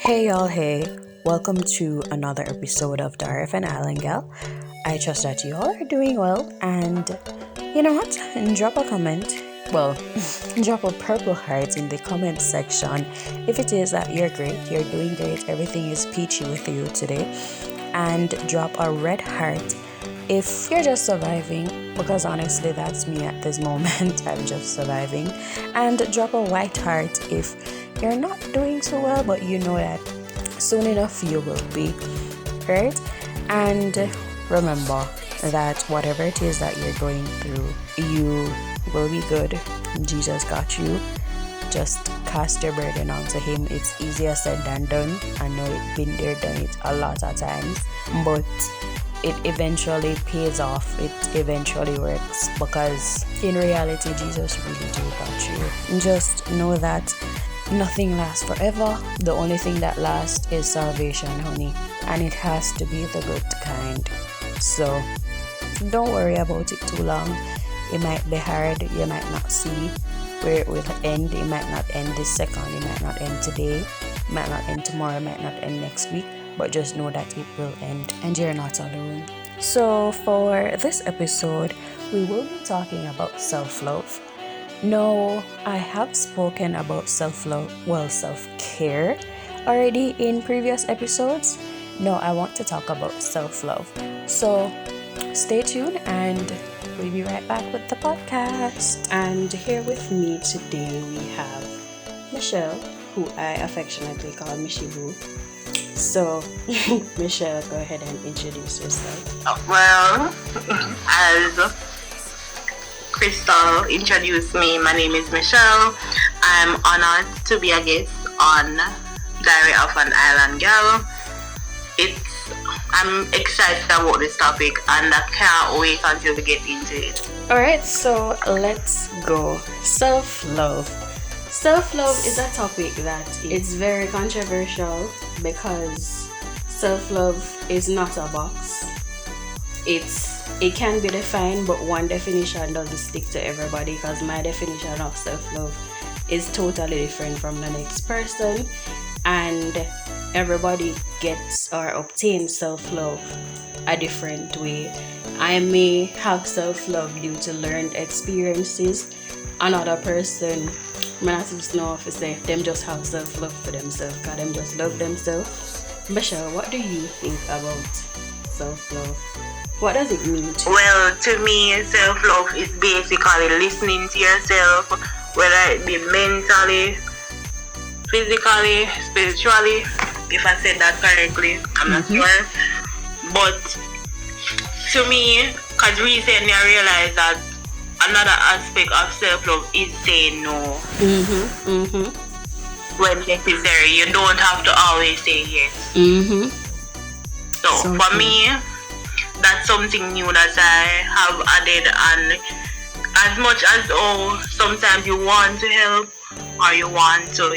Hey y'all, hey, welcome to another episode of Darif and Island Gyal. I trust that you all are doing well, and you know what? Drop a comment. Well, drop a purple heart in the comment section if it is that you're great, you're doing great, everything is peachy with you today, and drop a red heart if you're just surviving, because honestly that's me at this moment. I'm just surviving. And drop a white heart if you're not doing so well, but you know that soon enough you will be, right? And remember that whatever it is that you're going through, you will be good. Jesus got you. Just cast your burden onto him. It's easier said than done. I know it's been there, done it a lot of times, but it eventually pays off. It eventually works, because in reality Jesus really do got you. Just know that nothing lasts forever. The only thing that lasts is salvation, honey, and it has to be the good kind. So don't worry about it too long. It might be hard. You might not see where it will end. It might not end this second. It might not end today. It might not end tomorrow. It might not end next week. But just know that it will end, and you're not alone. So for this episode, we will be talking about self-love. Now, I have spoken about self-love, self-care already in previous episodes. Now I want to talk about self-love. So stay tuned and we'll be right back with the podcast. And here with me today we have Michelle, who I affectionately call Mishibu. So, Michelle, go ahead and introduce yourself. Well, as Crystal introduced me, my name is Michelle. I'm honored to be a guest on Diary of an Island Gyal. I'm excited about this topic and I can't wait until we get into it. Alright, so let's go. Self-love. Self-love is a topic that it's very controversial, because self-love is not a box. It can be defined, but one definition doesn't stick to everybody, because my definition of self-love is totally different from the next person, and everybody gets or obtains self-love a different way. I may have self-love due to learned experiences. Another person, I not know if it's them just have self-love for themselves, because them just love themselves. Michelle, what do you think about self-love? What does it mean to you? Well, to me, self-love is basically listening to yourself, whether it be mentally, physically, spiritually. If I said that correctly, I'm not sure. But to me, because recently I realized that another aspect of self-love is saying no. When necessary, you don't have to always say yes. So for me, that's something new that I have added. And as much as sometimes you want to help or you want to,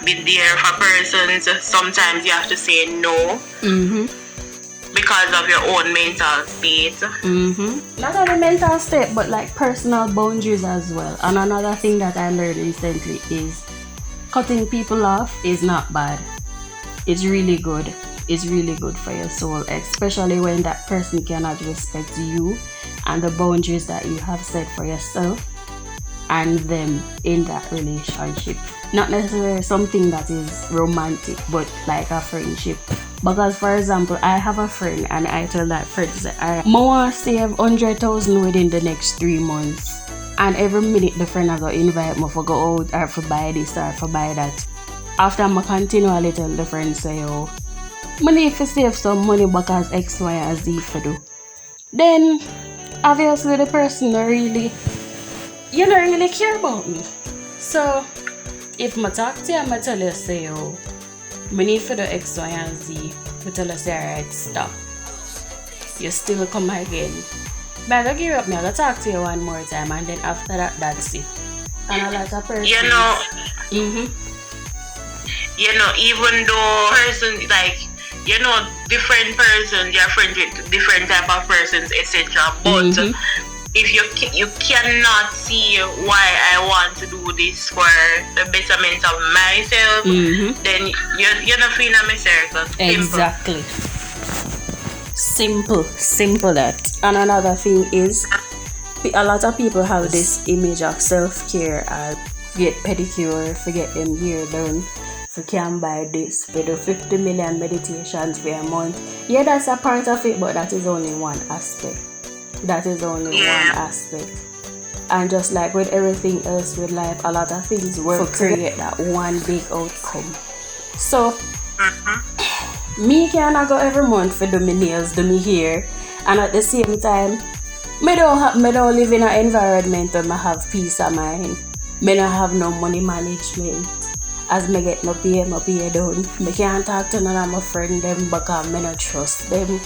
be there for persons, sometimes you have to say no. Because of your own mental state. Not only mental state, but like personal boundaries as well. And another thing that I learned recently is cutting people off is not bad. It's really good. It's really good for your soul, especially when that person cannot respect you and the boundaries that you have set for yourself and them in that relationship. Not necessarily something that is romantic, but like a friendship. Because for example, I have a friend and I tell that friend I want to save 100,000 within the next 3 months, and every minute the friend I go invite me for go out or for buy this or for buy that. After I continually tell the friend say, oh, I need to save some money because X, Y, and Z for do. Then obviously the person don't really care about me. So if I talk to you, I tell you say, oh, I need for the X, Y, and Z. I tell you say, alright, stop. You still come again. But I don't give up, I talk to you one more time, and then after that, that's it. And a lot of persons, even though person different persons, you're friends with different type of persons, etc. But if you cannot see why I want to do this for the betterment of myself, then you're not feeling a circle. Exactly. Simple that. And another thing is, a lot of people have this image of self-care as get pedicure, forget them hair done, for can buy this, for the 50 million meditations for a month. Yeah, that's a part of it, but that is only one aspect. One aspect. And just like with everything else with life, a lot of things work to create that one big outcome. So me cannot go every month for do my nails, do my hair, and at the same time, me don't live in an environment where I have peace of mind. Me don't have no money management. As me get my pay done. Me can't talk to none of my friends them because me don't trust them.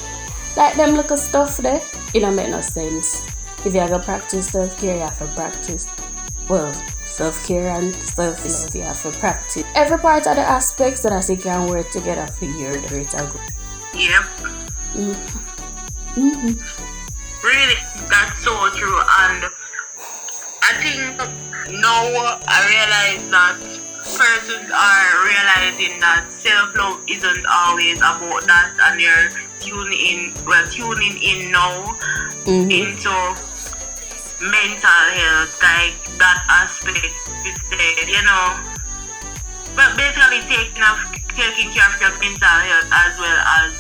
Like them little stuff there, it don't make no sense. If you have to practice self-care, you have to practice. Well, self-care and self-love, you have to practice. Every part of the aspects that I say can work together for your greater good. Yep. Really, that's so true. And I think now I realize that persons are realizing that self-love isn't always about that, and they're tuning in now into mental health, like that aspect instead, but basically taking care of your mental health as well as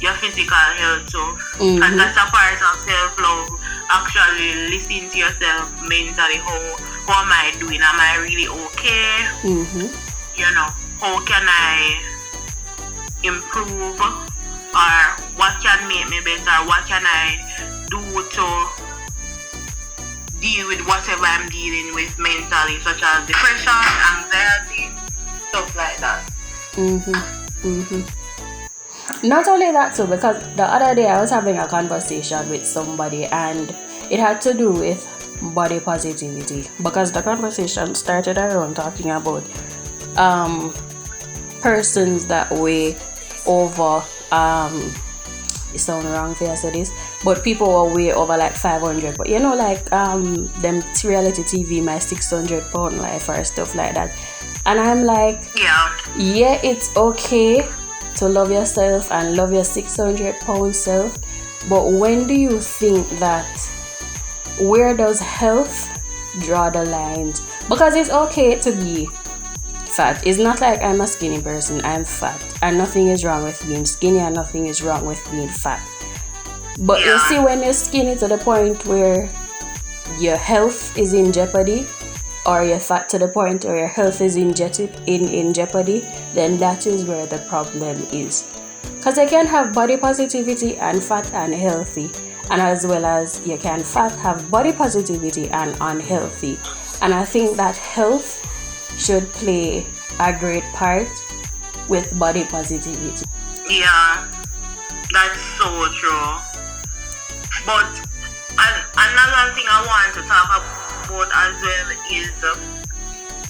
your physical health too. And that's a part of self-love, actually listening to yourself mentally. How am I doing? Am I really okay? How can I improve, or what can make me better? What can I do to deal with whatever I'm dealing with mentally, such as depression, anxiety, stuff like that. Not only that too, because the other day I was having a conversation with somebody and it had to do with body positivity, because the conversation started around talking about persons that weigh over it sounds wrong if I say this, but people will weigh over like 500, but like them reality TV, my 600-pound life or stuff like that. And I'm like, yeah, it's okay to love yourself and love your 600-pound self, but when do you think that, where does health draw the lines? Because it's okay to be fat. It's not like I'm a skinny person, I'm fat, and nothing is wrong with being skinny and nothing is wrong with being fat. But you see, when you're skinny to the point where your health is in jeopardy, or you're fat to the point where your health is in jeopardy, then that is where the problem is. Because you can have body positivity and fat and healthy, and as well as you can have body positivity and unhealthy. And I think that health should play a great part with body positivity. Yeah, that's so true. But another thing I want to talk about as well is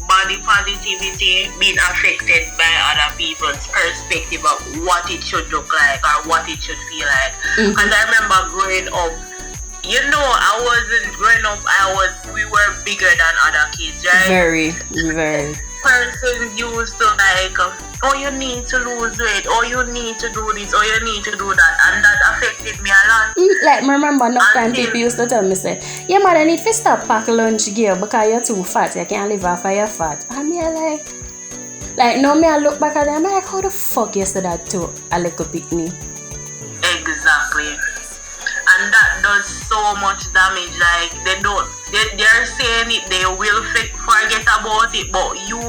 body positivity being affected by other people's perspective of what it should look like or what it should feel like. Because I remember growing up, I wasn't growing up, we were bigger than other kids, right? Very. Persons used to like, oh, you need to lose weight, or you need to do this, or you need to do that, and that affected me a lot. Like, I remember enough time people used to tell me, say, yeah, man, I need to stop pack lunch gear because you're too fat, you can't live off of your fat. And me like now me I look back at them, I'm like, how the fuck you say that to a little picnic? Exactly. And that does so much damage. Like, they're saying it, they will forget about it, but you,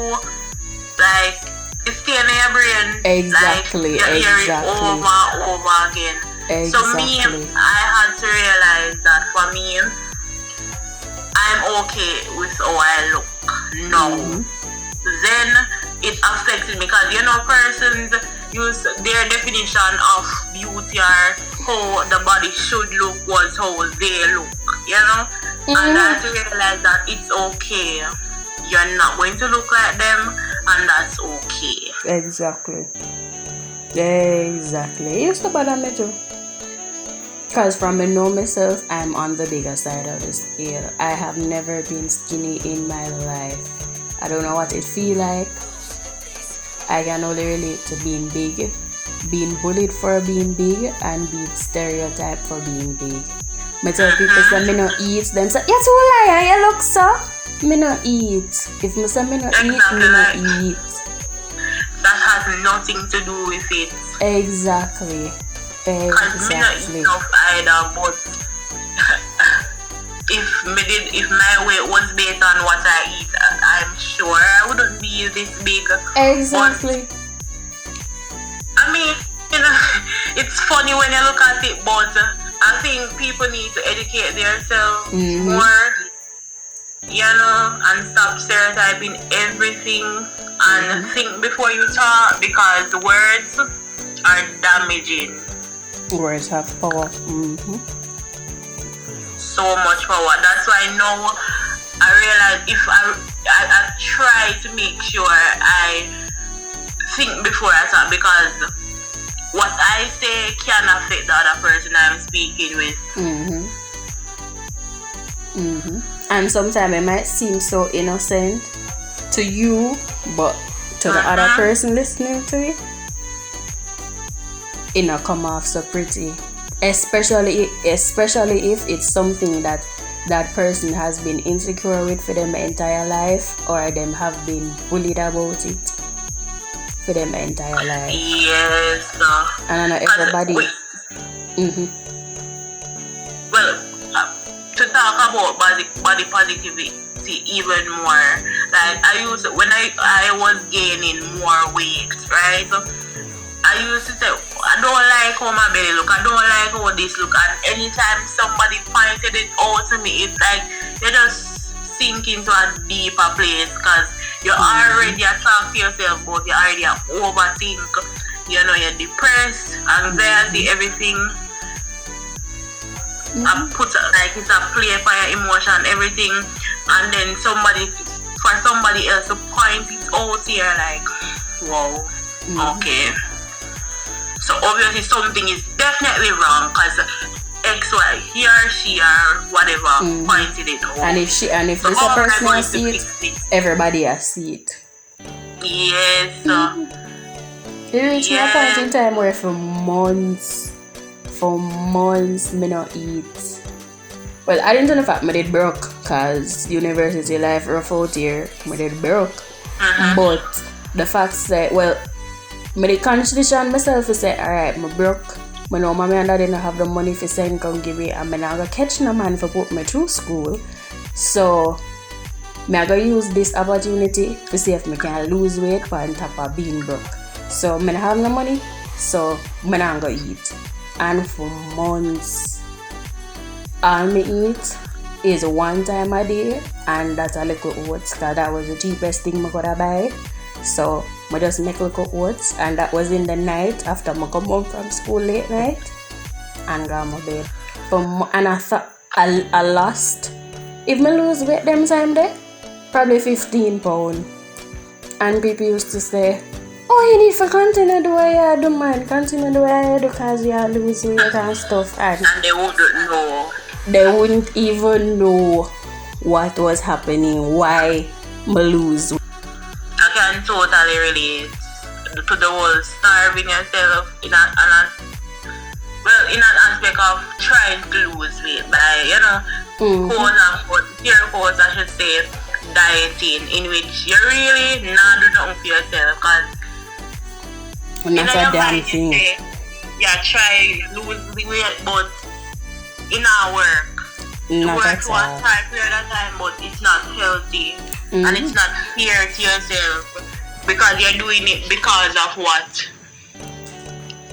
like, it's staying in your brain. Exactly. Like, you hear it over and over again. Exactly. So me, I had to realize that for me, I'm okay with how I look now. Then it affected me because persons use their definition of beauty or how the body should look was how they look, and I had to realize that it's okay. You're not going to look like them, and that's okay. Exactly. It used to bother me too. Because from I know myself, I'm on the bigger side of the scale. I have never been skinny in my life. I don't know what it feel like. I can only relate to being big, being bullied for being big, and being stereotyped for being big. I tell people say me no eat, them say, "You too liar, you look so." Me no eat. If me say me no eat, me no eat. That has nothing to do with it. Exactly. Because me not eat enough either, but if my weight was based on what I eat, I'm sure I wouldn't be this big. Exactly. But, I mean, it's funny when you look at it, but I think people need to educate themselves more, and stop stereotyping everything and think before you talk, because words are damaging. Words have power. So much power. That's why now I realize if I try to make sure I think before I talk, because what I say can affect the other person I'm speaking with. And sometimes it might seem so innocent to you, but to the other person listening to it, it not come off so pretty. Especially if it's something that person has been insecure with for their entire life, or them have been bullied about it for their entire life. Yes. And I know everybody. Well, to talk about body positivity even more, like when I was gaining more weight, right? So I used to say, I don't like how my belly look, I don't like how this look, and anytime somebody pointed it out to me, it's like you just sink into a deeper place, because you already talk to yourself, but you already overthink, you're depressed, anxiety, everything. And put like it's a play for your emotion, everything, and then somebody else to point it out here, like, wow, okay. So obviously something is definitely wrong, because X, Y, he or she or whatever pointed it out. And if so this a person see it, everybody has see it. Yes. It reached me a point in time where for months me not eat. Well, I didn't know the fact me did broke, cause university life rough out here. Me did broke, but the fact that, well, me did constitution myself to say, alright, me broke. Me know mommy and daddy don't have the money for send come give me, and me not gonna catch no man for put me through school. So me I gonna use this opportunity to see if me can lose weight on top of being broke. So me not have no money, so me not gonna eat. And for months, all me eat is one time a day, and that's a little oats, because that was the cheapest thing I could buy. So I just make little oats, and that was in the night after I come home from school late night and go to my bed. And I thought I lost, if I lose weight them time there, probably 15 pounds. And people used to say, oh, you need to continue the way you do, man. Continue the way you do, because you lose weight and stuff. And they wouldn't know. They wouldn't even know what was happening, why I lose weight. I can totally relate to the whole starving yourself in an aspect of trying to lose weight by, quote unquote, pure quotes, I should say, dieting, in which you really not do nothing for yourself, because that's a damn thing. Try lose the weight, but in our work, not work for a short period of time, but it's not healthy and it's not fair to yourself, because you're doing it because of what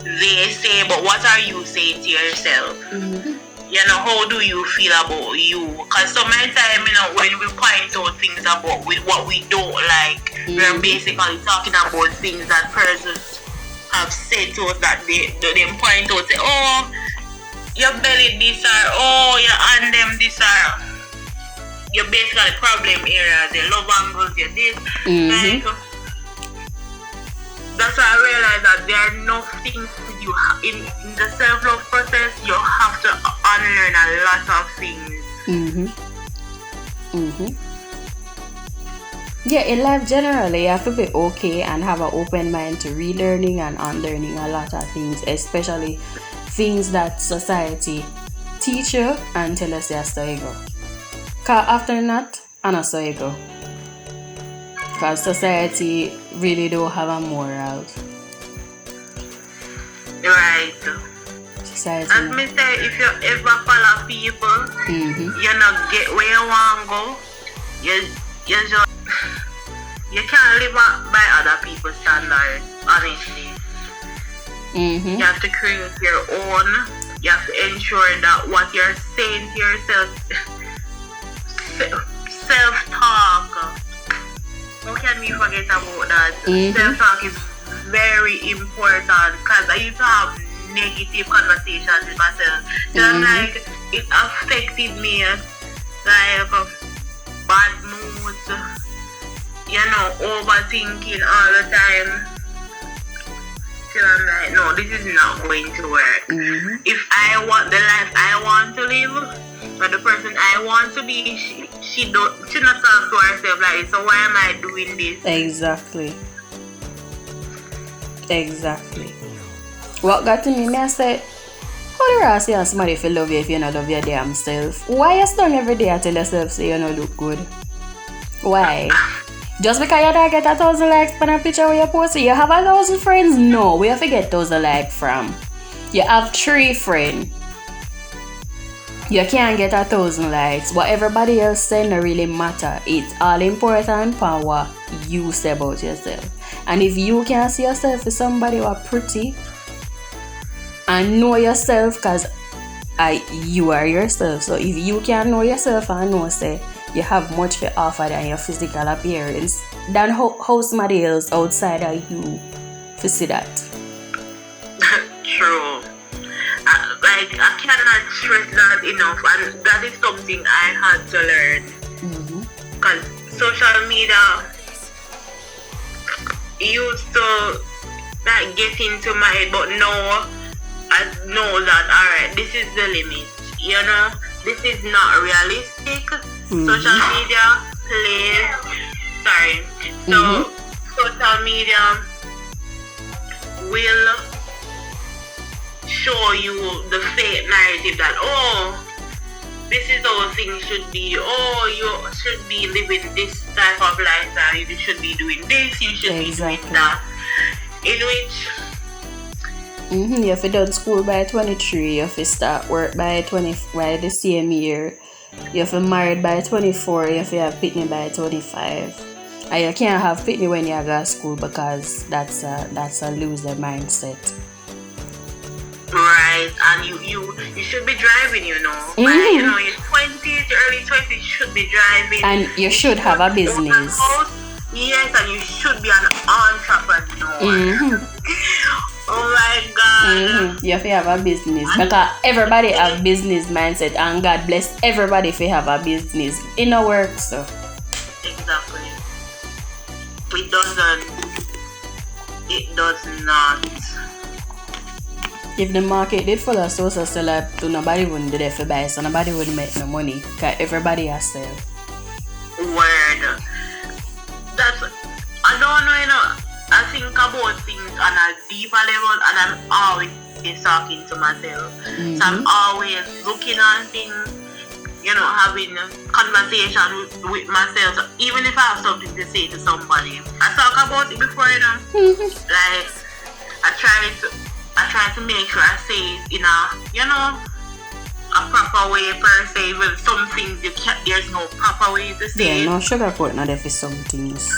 they say, but what are you saying to yourself? How do you feel about you? Because so many times, when we point out things about what we don't like, we're basically talking about things that persons have said to us, that they point out, say, oh, your belly this, or oh, your hand them this, or your basically problem areas, your love angles, your this. Like, that's why I realized that there are enough things you in the self-love process. You have to unlearn a lot of things. Yeah, in life generally, you have to be okay and have an open mind to relearning and unlearning a lot of things, especially things that society teach you and tell us that's how you go. Because after that, and that's how you go. Because society really don't have a moral. Right. Society. As me say, if you ever follow people, you not get where you want to go. You just you can't live by other people's standards, honestly. You have to create your own. You have to ensure that what you're saying to yourself, self-talk. How can we forget about that? Self-talk is very important because I used to have negative conversations with myself. So I'm like, it affected me, like bad moods, overthinking all the time. So I'm like, no, this is not going to work. If I want the life I want to live, or the person I want to be, she not talk to herself like this. So why am I doing this? Exactly. What got to me, I said, how do I say somebody if you love you if you don't love your damn self? Why you stand every day and tell yourself say you don't look good? Why? Just because you don't get 1,000 likes on a picture where you post it, you have 1,000 friends? No, where you get 1,000 likes from? You have 3 friends. You can't get 1,000 likes. What everybody else say don't really matter. It's all important for what you say about yourself. And if you can't see yourself as somebody who are pretty and know yourself, because you are yourself. So if you can know yourself and know say you have much to offer than your physical appearance, then how somebody else outside of you to see that? True. I cannot stress that enough, and that is something I had to learn. Because social media used to like get into my head, but now I know that alright, this is the limit. This is not realistic. Social media plays. So social media will show you the fake narrative that this is how things should be. You should be living this type of lifestyle. You should be doing this. You should be doing that. In which you have to done school by 23. You have to start work by the same year. You have to married by 24. You have to have pitney by 25. And you can't have pitney when you go to school because that's a loser mindset. Right, and you should be driving, by your 20s, early 20s, you should be driving. And you should have a business. Yes, and you should be an entrepreneur. Oh my God. You have to have a business because everybody have business mindset, and God bless everybody if you have a business. It no work, so. Exactly. It does not. If the market did follow social celeb, nobody wouldn't be there for buy, so nobody would make no money because everybody has sell. Word. I don't know, I think about things on a deeper level, and I'm always talking to myself. So I'm always looking at things, having a conversation with myself. So even if I have something to say to somebody, I talk about it before, Like, I try to make sure I say it in a proper way per se. With some things there's no proper way to say it. Yeah, no sugarcoat not there for some things.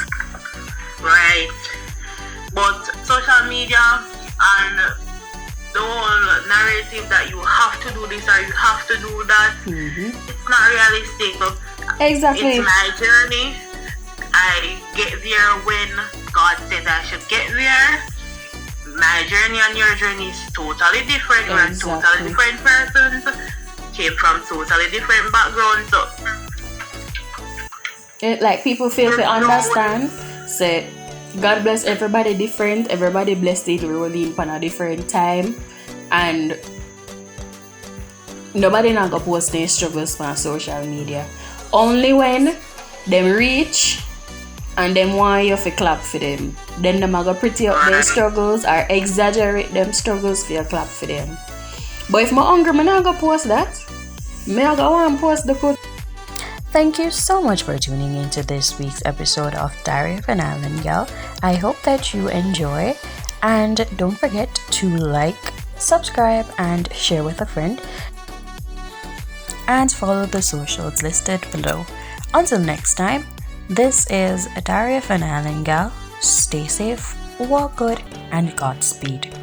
Right. But social media and the whole narrative that you have to do this or you have to do that, it's not realistic. Exactly. It's my journey. I get there when God said I should get there. My journey and your journey is totally different. We're totally different persons. Came from totally different backgrounds. So like people fail to understand. Say God bless everybody different. Everybody blessed it rolling on a different time. And nobody not gonna post their struggles on social media. Only when them reach and them want you to clap for them. Then them gonna pretty up their struggles or exaggerate them struggles for you clap for them. But if I'm hungry, I'm not gonna post that. Me I go and post the good. Thank you so much for tuning into this week's episode of Diary of an Island Gyal. I hope that you enjoy, and don't forget to like, subscribe, and share with a friend, and follow the socials listed below. Until next time, this is Diary of an Island Gyal. Stay safe, walk good, and Godspeed.